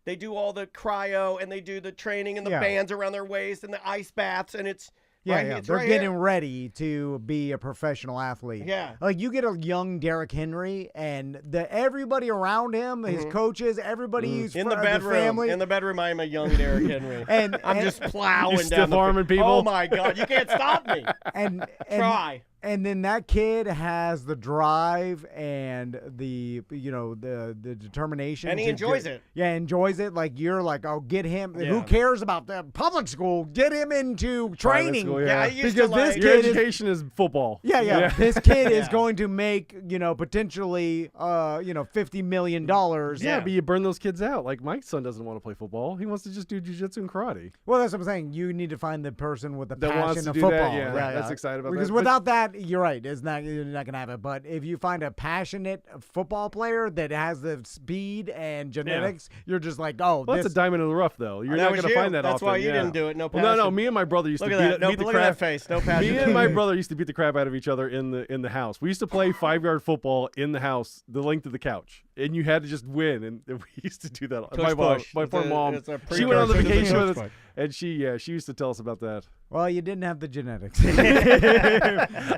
they do all the cryo, and they do the training and the bands around their waist and the ice baths, and it's they're getting ready to be a professional athlete. Yeah, like you get a young Derrick Henry, and everybody around him, his coaches, everybody's in the bedroom. Family. In the bedroom, I'm a young Derrick Henry, and I'm just plowing down stiff-arming people. Oh my God, you can't stop me. and try. And then that kid has the drive and the determination. And he enjoys it. Yeah, enjoys it. Like you're like, oh, get him. Yeah. Who cares about the public school? Get him into training. School, I used because to this your kid education is football. Yeah. This kid is going to make potentially $50 million. Yeah, but you burn those kids out. Like my son doesn't want to play football. He wants to just do jiu-jitsu and karate. Well, that's what I'm saying. You need to find the person with the passion wants to of do football. That. Yeah, that's excited about because that. Because without that, not. You're right. It's not. You're not gonna have it. But if you find a passionate football player that has the speed and genetics, you're just like, oh, well, that's a diamond in the rough, though. You're not gonna find that That's often. why you didn't do it. No passion. Well, no. Me and my brother used to beat the Look at that face. No passion. Me and my brother used to beat the crap out of each other in the house. We used to play 5-yard football in the house, the length of the couch, and you had to just win. And we used to do that. My poor mom. She went on the vacation with us, and she used to tell us about that. Well, you didn't have the genetics. You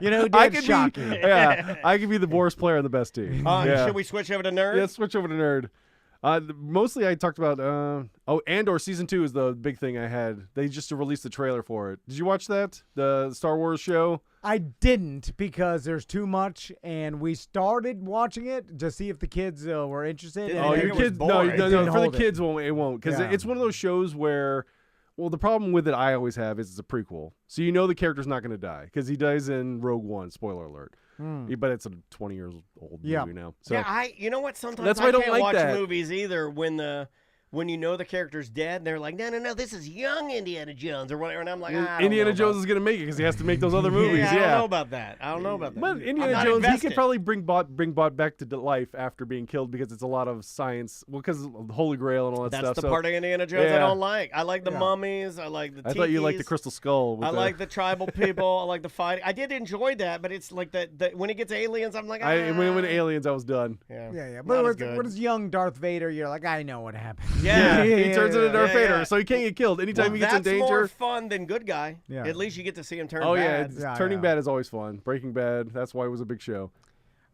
know, Dad's shocking. I could be the worst player on the best team. Should we switch over to nerd? Yeah, switch over to nerd. Mostly I talked about Andor season 2 is the big thing I had. They just released the trailer for it. Did you watch that? The Star Wars show? I didn't because there's too much, and we started watching it to see if the kids were interested. Your kids? No. For the kids, it won't because it's one of those shows where. Well, the problem with it I always have is it's a prequel. So you know the character's not going to die because he dies in Rogue One, spoiler alert. But it's a 20 years old movie now. So, you know what? Sometimes that's why I don't can't like watch movies either when you know the character's dead, and they're like, no, this is young Indiana Jones or whatever, and I'm like, Indiana Jones is going to make it because he has to make those other movies. I don't know about that. But Indiana Jones, he could probably bring Bot back to life after being killed because it's a lot of science. Well, because of the Holy Grail and all that stuff. That's the part of Indiana Jones I don't like. I like the mummies. I like the tikis. I thought you liked the Crystal Skull. I like the tribal people. I like the fighting. I did enjoy that, but it's like that when it gets aliens, I'm like, when aliens, I was done. Yeah. But when it's young Darth Vader, you're like, I know what happened. Yeah. He turns into Darth Vader, so he can't get killed. Anytime he gets in danger. That's more fun than Good Guy. Yeah. At least you get to see him turn bad. Turning bad is always fun. Breaking Bad, that's why it was a big show.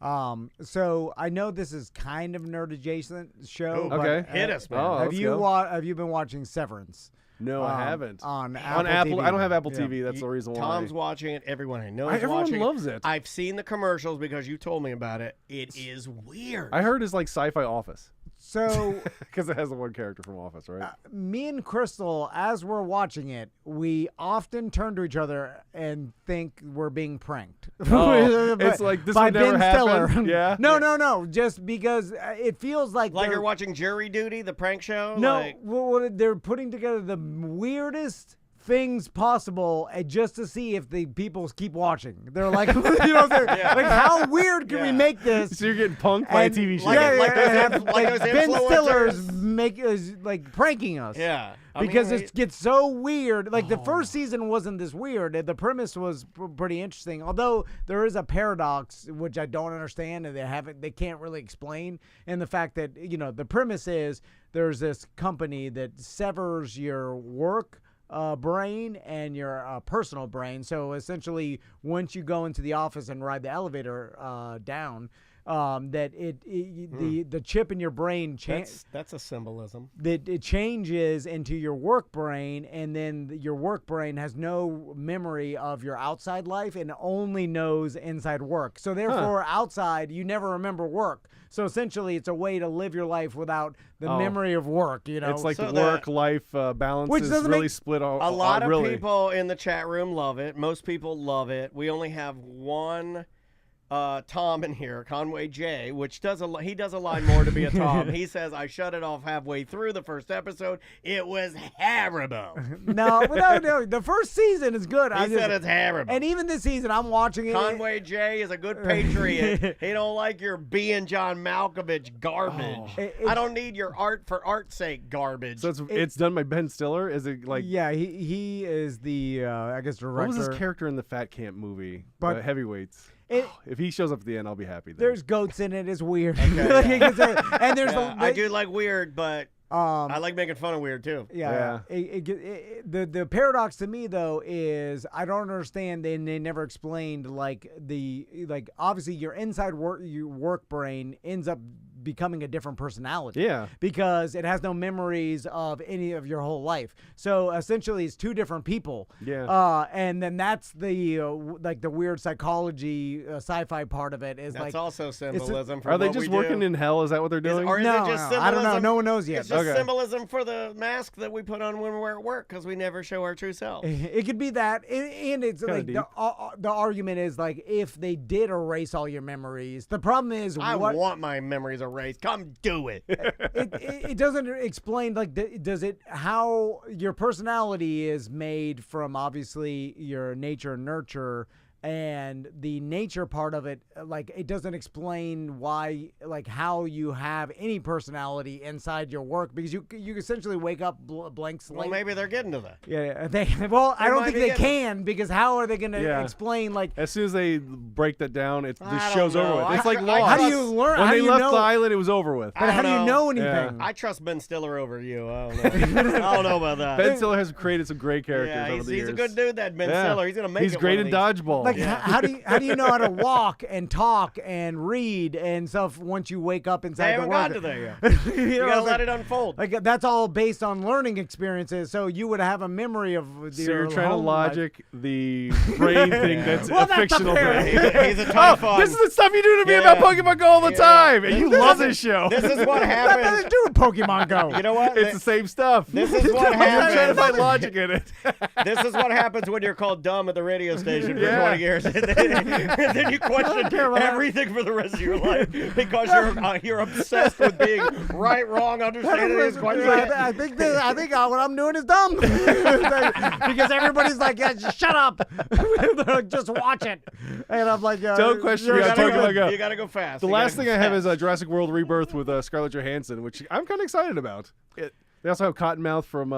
So I know this is kind of nerd adjacent show. Okay. But, hit us, man. Have you been watching Severance? No, I haven't. On Apple TV. I don't have Apple TV. That's the reason why. Tom's watching it. Everyone I know is everyone watching loves it. I've seen the commercials because you told me about it. It is weird. I heard it's like sci-fi Office. So, because it has the one character from Office, right? Me and Crystal, as we're watching it, we often turn to each other and think we're being pranked. It's like this would never happen. Yeah. No. Just because it feels like you're watching Jury Duty, the prank show. No, they're putting together the weirdest things possible just to see if the people keep watching. They're like, like how weird can we make this? So you're getting punked by a TV show. Like Ben Stiller's like pranking us. Yeah. Because it gets so weird. Like the first season wasn't this weird. The premise was pretty interesting. Although there is a paradox which I don't understand and they can't really explain. And the fact that, the premise is there's this company that severs your work brain and your personal brain. So essentially, once you go into the office and ride the elevator down, that the chip in your brain that's a symbolism. That it changes into your work brain, and then your work brain has no memory of your outside life and only knows inside work. So therefore, outside you never remember work. So essentially, it's a way to live your life without the memory of work. It's like the work-life balance which is really split. A lot of people in the chat room love it. Most people love it. We only have one Tom in here, Conway J, which he does a line more to be a Tom. He says, I shut it off halfway through the first episode. It was terrible. No, the first season is good. He said it's terrible. And even this season, I'm watching it. Conway J is a good patriot. He don't like your being John Malkovich garbage. I don't need your art for art's sake garbage. So it's done by Ben Stiller? Is it like... Yeah, he is the, I guess, director. What was his character in the Fat Camp movie? Heavyweights. If he shows up at the end, I'll be happy. There's goats in it. It's weird. Okay, and there's I do like weird, but I like making fun of weird too. Yeah. The paradox to me though is I don't understand. They never explained obviously your inside work brain ends up becoming a different personality. Yeah. Because it has no memories of any of your whole life. So essentially it's two different people. Yeah. And then that's the the weird psychology sci-fi part of it is that's also symbolism for Are they just working in hell? Is that what they're doing? Or is it just symbolism? I don't know. No one knows yet. It's just symbolism for the mask that we put on when we're at work because we never show our true self. It could be that. And it's kinda like the argument is like if they did erase all your memories, the problem is I want my memories erased. Come do it. It doesn't explain how your personality is made from obviously your nature and nurture And the nature part of it, like, it doesn't explain why, like, how you have any personality inside your work, because you essentially wake up blank slate. Well, maybe they're getting to that. Yeah, I don't think they can, because how are they going to explain, like... As soon as they break that down, the show's over with. It's like Lost. How do you learn? When they left the island, it was over with. But how do you know anything? Yeah. I trust Ben Stiller over you. I don't know, I don't know about that. Ben Stiller has created some great characters over the years. He's a good dude, that Ben Stiller. He's going to make it. He's great in dodgeball. Like, how do you know how to walk and talk and read and stuff once you wake up inside the work? They haven't gotten to there yet. You gotta let it unfold. Like, that's all based on learning experiences. So you would have a memory of. So you're trying to logic the brain thing that's well, a fictional thing. He's a ton of fun. This is the stuff you do to me about Pokemon Go all the time, and you love this show. This is what That happens. has nothing to do with Pokemon Go. You know what? It's the same stuff. This is what I'm trying to happens. find logic in it. This is what happens when you're called dumb at the radio station for 20 years, and then you question everything for the rest of your life because you're obsessed with being right, wrong, understanding is quite right. I think what I'm doing is dumb because everybody's like, yeah, just shut up. They're like, just watch it, and I'm like, don't question me on Pokemon Go. You gotta go fast. The last thing I have is Jurassic World Rebirth with Scarlett Johansson, which I'm kind of excited about. They also have Cottonmouth from.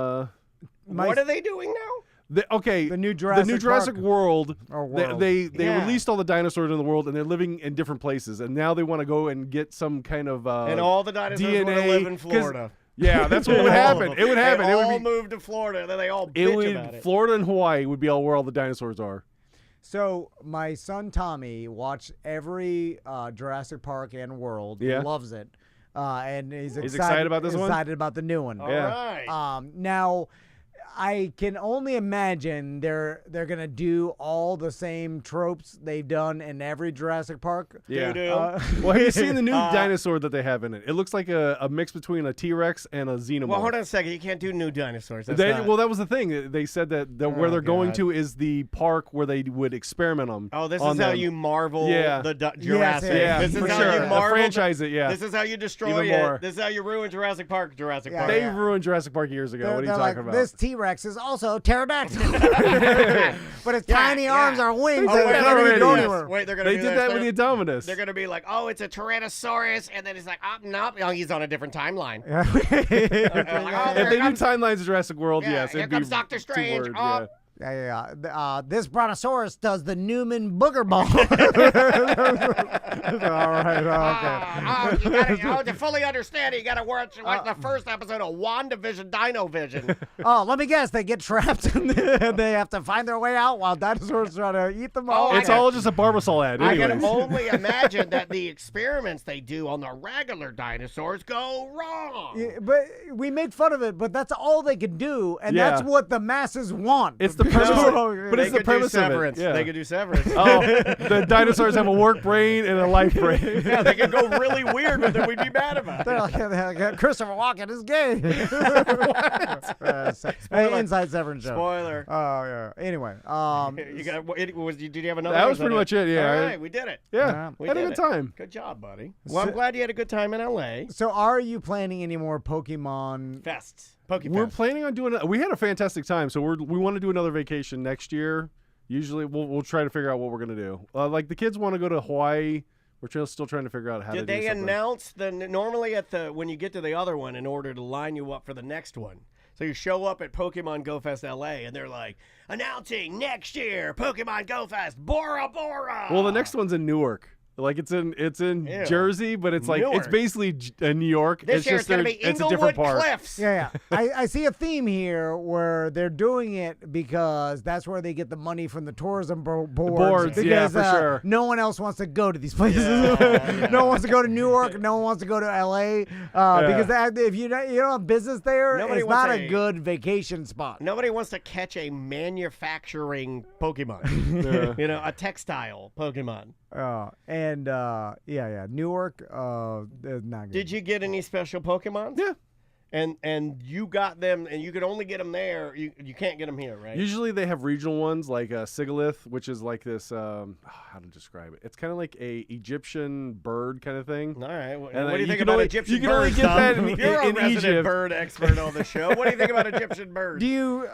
What are they doing now? The new Jurassic World. They Yeah. released all the dinosaurs in the world, and they're living in different places. And now they want to go and get some kind of and all the dinosaurs DNA, want to live in Florida. Yeah, that's what would happen. It would happen. They It would all be, moved to Florida, and then they all bitch about it. Florida and Hawaii would be where all the dinosaurs are. So my son Tommy watched every Jurassic Park and World. Yeah. He loves it, and he's excited about this one? Excited about the new one. All right. Now, I can only imagine they're gonna do all the same tropes they've done in every Jurassic Park. Yeah. Doo-doo. Have you seen the new dinosaur that they have in it? It looks like a mix between a T-Rex and a xenomorph. Well, hold on a second. You can't do new dinosaurs. Well, that was the thing. They said that where they're going to is the park where they would experiment them. Oh, this is how you marvel the Jurassic. Yes, This is for how sure. you marvel. Franchise it, yeah. This is how you destroy Even more. it. This is how you ruin Jurassic Park. Yeah. They ruined Jurassic Park years ago. What are you talking about? This T-Rex is also pterodactyl, but its tiny arms are wings. Oh, and wait, they they're can't gonna even do go this. anywhere. Wait, they're gonna They do did this. that with the Indominus. They're gonna be like, oh, it's a Tyrannosaurus, and then it's like, oh, nope, he's on a different timeline. If they do timelines of Jurassic World, Yeah, yes. here It'd comes be Dr. 2 Strange. words, Oh. yeah. This brontosaurus does the Newman booger ball. All right, okay. To fully understand it, you gotta watch the first episode of WandaVision Dino Vision. Oh, let me guess. They get trapped and they have to find their way out while dinosaurs try to eat them all. It's all just a Barbasol ad. I Anyways. can only imagine that the experiments they do on the regular dinosaurs go wrong. Yeah, but we made fun of it, but that's all they could do, and Yeah. that's what the masses want. It's the premise. But They it's the could do premise of Severance. it. Yeah. They could do Severance. Oh, the dinosaurs have a work brain and a life brain. Yeah, they could go really weird with it. We'd be mad about They're it. like, Christopher Walken is gay. What? Inside Severance joke. Spoiler. Oh yeah. Anyway, You got? Did you have another? That one? was pretty much it. Yeah. All right, we did it. Yeah. We Had a did good it. time. Good job, buddy. Well, I'm glad you had a good time in LA. so are you planning any more Pokemon? Fests. Pokefest. We're planning on doing it. We had a fantastic time, so we want to do another vacation next year. Usually, we'll try to figure out what we're gonna do. Like the kids want to go to Hawaii. We're still trying to figure out how to Did do they something. announce normally when you get to the other one in order to line you up for the next one? So you show up at Pokemon Go Fest LA and they're like, announcing next year Pokemon Go Fest Bora Bora. Well, the next one's in Newark. Like it's in Ew. Jersey, but it's like Newark. it's basically New York. This it's year just it's going to be it's a different Inglewood part. Cliffs. Yeah. I see a theme here where they're doing it because that's where they get the money from the tourism boards. boards, because, yeah, for sure. No one else wants to go to these places. Yeah. No one wants to go to Newark. No one wants to go to LA because if you don't have business there, Nobody it's wants not a good vacation spot. Nobody wants to catch a manufacturing Pokemon. Yeah. A textile Pokemon. Newark, not good. Did you get any special Pokemon? Yeah. and you got them, and you could only get them there. You can't get them here, right? Usually they have regional ones like Sigilith, which is like this. How to describe it? It's kind of like a Egyptian bird kind of thing. All right. What And do you think can about only, Egyptian birds? You can only get that You're in a resident Egypt. bird expert on the show. What do you think about Egyptian birds? Do you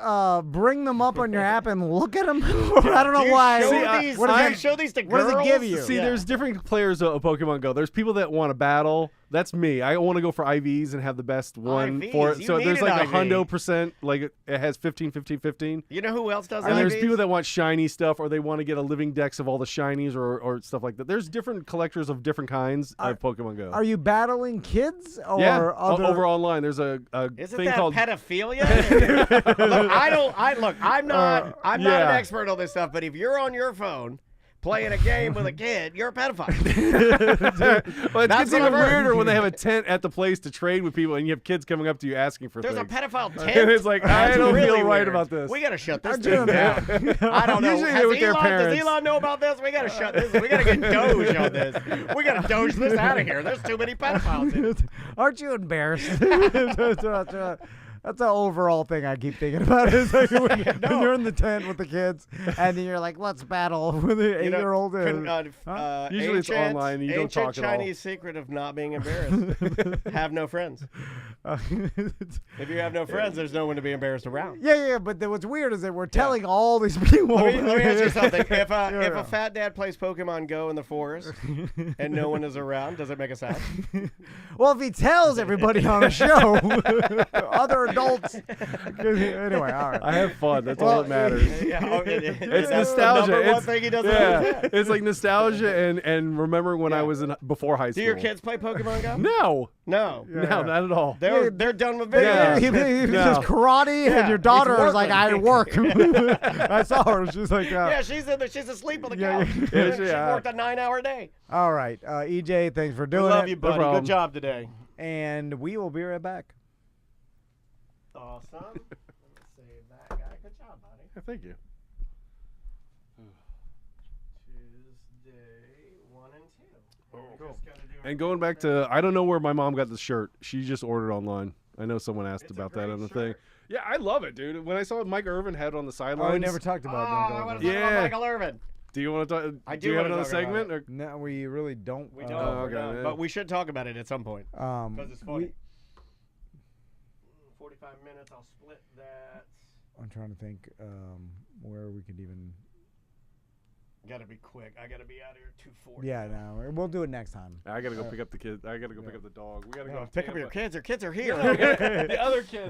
bring them up on your app and look at them? I don't know Do you why. Show these, what does show these to what girls? does it give you? See, there's different players of Pokemon Go. There's people that want to battle. That's me. I want to go for IVs and have the best one IVs? for it. You So need there's an like IV. 100%, like it has 15, 15, 15. You know who else does And IVs? there's people that want shiny stuff, or they want to get a living dex of all the shinies or stuff like that. There's different collectors of different kinds of Pokemon Go. Are you battling kids or yeah, other? over online. There's a Isn't thing that called pedophilia? Look, I'm not an expert on this stuff, but if you're on your phone playing a game with a kid, you're a pedophile. Well, it That's gets what even I've heard. weirder when they have a tent at the place to trade with people, and you have kids coming up to you asking for There's a things. pedophile tent. And it's like, I That's don't really feel right weird. about this. We gotta shut this doing thing down. I don't know. Usually they're with their Does parents. Elon know about this? We gotta shut this. We gotta get Doge on this. We gotta Doge this out of here. There's too many pedophiles in it. Aren't you embarrassed? That's an overall thing I keep thinking about. Is like when you're in the tent with the kids, and then you're like, "Let's battle with an 8-year-old." Usually it's online, you don't talk at all. Chinese secret of not being embarrassed: have no friends. If you have no friends, there's no one to be embarrassed around. Yeah. But what's weird is that we're telling all these people. Let me ask you something. If a fat dad plays Pokemon Go in the forest and no one is around, does it make a sound? Well, if he tells everybody on the show, other adults. Anyway, all right. I have fun. That's all that matters. It's nostalgia. The number one It's- thing he does. Yeah, it's like nostalgia and remembering when I was before high Do school. your kids play Pokemon Go? No, No. no, not at all. They're done with video Yeah. games. He No. does karate, and your daughter it's is like, "I work." I saw her. She's like, Yeah, she's asleep on the Yeah, couch. yeah. She Yeah. worked a 9-hour day. All right, EJ, thanks for We doing love it. you, buddy. problem. Good job today. And we will be right back. Awesome. Let me save that guy. Good job, buddy. Yeah, thank you. Tuesday 1 and 2. Cool. And going back to, I don't know where my mom got the shirt. She just ordered online. I know someone asked about that on the thing. Yeah, I love it, dude. When I saw Mike Irvin had it on the sidelines. Oh, we never talked about I want to talk about Michael Irvin. Do you want to talk? I do you do have wanna another talk about segment? Or? No, we really don't. We don't, okay, no, yeah. but we should talk about it at some point. Because it's funny. 45 minutes, I'll split that. I'm trying to think where we could even. Gotta be quick. I gotta be out of here 2:40. Yeah, no, we'll do it next time. I gotta go pick up the kid. I gotta go pick up the dog. We gotta go Pick up your kids. Your kids are here. the other kids.